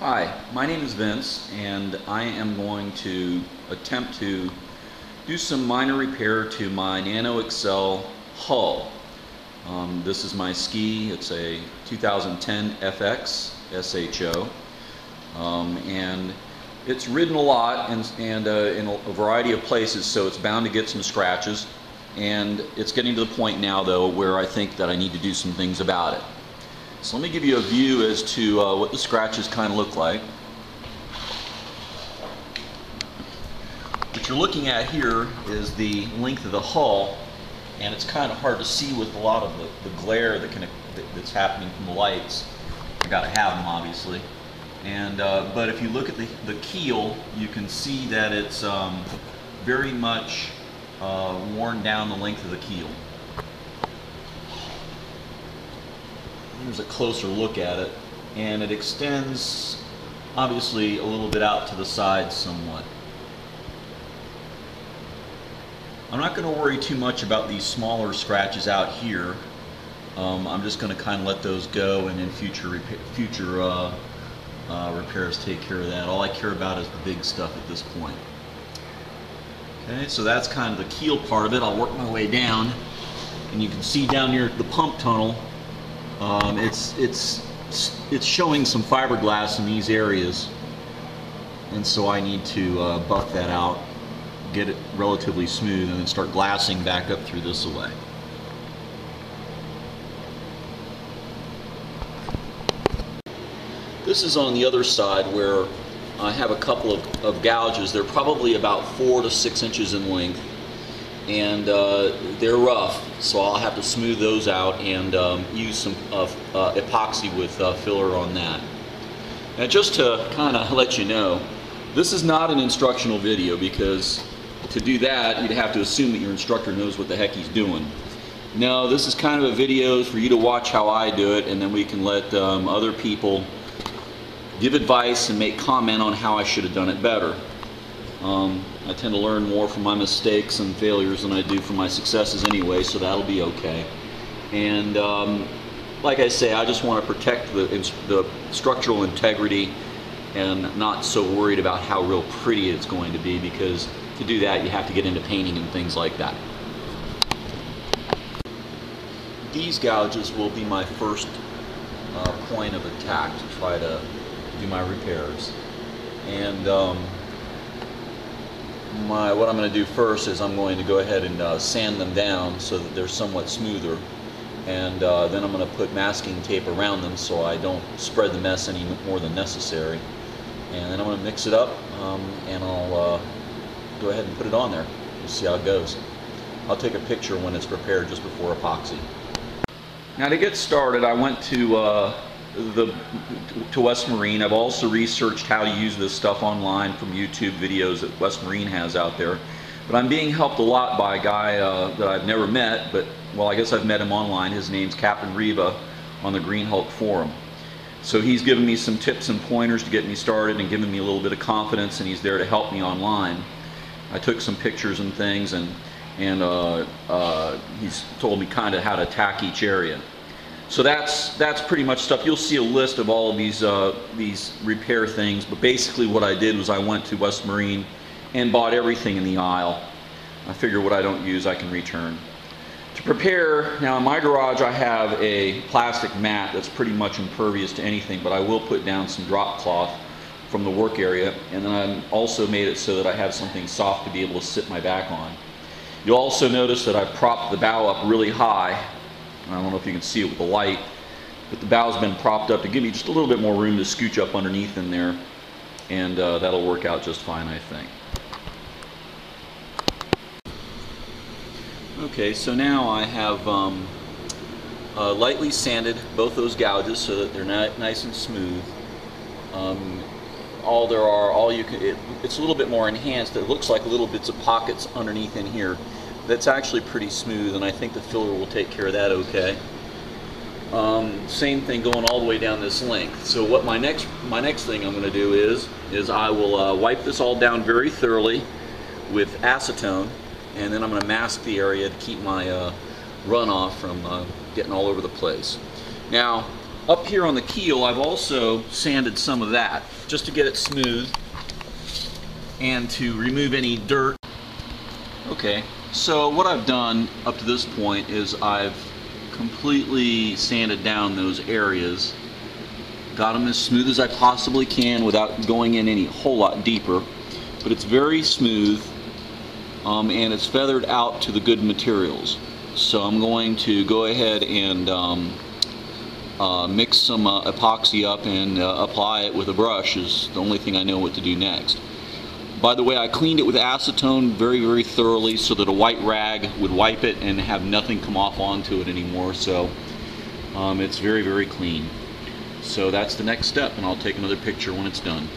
Hi, my name is Vince, and I am going to attempt to do some minor repair to my Nano Excel hull. This is my ski. It's a 2010 FX SHO, and it's ridden a lot and in a variety of places, so it's bound to get some scratches. And it's getting to the point now, though, where I think that I need to do some things about it. So let me give you a view as to what the scratches kind of look like. What you're looking at here is the length of the hull, and it's kind of hard to see with a lot of the glare that's happening from the lights. You got to have them, obviously. And but if you look at the keel, you can see that it's very much worn down the length of the keel. Here's a closer look at it, and it extends obviously a little bit out to the side somewhat. I'm not going to worry too much about these smaller scratches out here. I'm just going to kind of let those go, and in future repairs take care of that. All I care about is the big stuff at this point. Okay, so that's kind of the keel part of it. I'll work my way down, and you can see down near the pump tunnel, it's showing some fiberglass in these areas, and so I need to buff that out, get it relatively smooth, and then start glassing back up through this away. This is on the other side where I have a couple of gouges. They're probably about 4 to 6 inches in length, and they're rough, so I'll have to smooth those out and use some epoxy with filler on that. Now, just to kind of let you know, this is not an instructional video, because to do that you'd have to assume that your instructor knows what the heck he's doing. No, this is kind of a video for you to watch how I do it, and then we can let other people give advice and make comment on how I should have done it better. I tend to learn more from my mistakes and failures than I do from my successes anyway, so that'll be okay. And like I say, I just want to protect the structural integrity and not so worried about how real pretty it's going to be, because to do that you have to get into painting and things like that. These gouges will be my first point of attack to try to do my repairs. And what I'm going to do first is I'm going to go ahead and sand them down so that they're somewhat smoother, and then I'm going to put masking tape around them so I don't spread the mess any more than necessary. And then I'm going to mix it up, and I'll go ahead and put it on there. We'll see how it goes. I'll take a picture when it's prepared just before epoxy. Now, to get started, I went to West Marine. I've also researched how to use this stuff online from YouTube videos that West Marine has out there. But I'm being helped a lot by a guy that I've never met, but, well, I guess I've met him online. His name's Captain Reba on the Green Hulk forum. So he's given me some tips and pointers to get me started and given me a little bit of confidence, and he's there to help me online. I took some pictures and things, and he's told me kind of how to attack each area. So that's pretty much stuff. You'll see a list of all of these repair things, but basically what I did was I went to West Marine and bought everything in the aisle. I figure what I don't use I can return. To prepare, now in my garage I have a plastic mat that's pretty much impervious to anything, but I will put down some drop cloth from the work area, and then I also made it so that I have something soft to be able to sit my back on. You'll also notice that I propped the bow up really high. I don't know if you can see it with the light, but the bow's been propped up to give me just a little bit more room to scooch up underneath in there, and that'll work out just fine, I think. Okay, so now I have lightly sanded both those gouges so that they're nice and smooth. It's a little bit more enhanced. It looks like little bits of pockets underneath in here. That's actually pretty smooth, and I think the filler will take care of that okay. Same thing going all the way down this length. So what my next thing I'm going to do is I will wipe this all down very thoroughly with acetone, and then I'm going to mask the area to keep my runoff from getting all over the place. Now, Up here on the keel, I've also sanded some of that just to get it smooth and to remove any dirt. Okay, so what I've done up to this point is I've completely sanded down those areas, got them as smooth as I possibly can without going in any whole lot deeper, but it's very smooth and it's feathered out to the good materials. So I'm going to go ahead and mix some epoxy up and apply it with a brush is the only thing I know what to do next. By the way, I cleaned it with acetone very thoroughly so that a white rag would wipe it and have nothing come off onto it anymore, so it's very clean. So that's the next step, and I'll take another picture when it's done.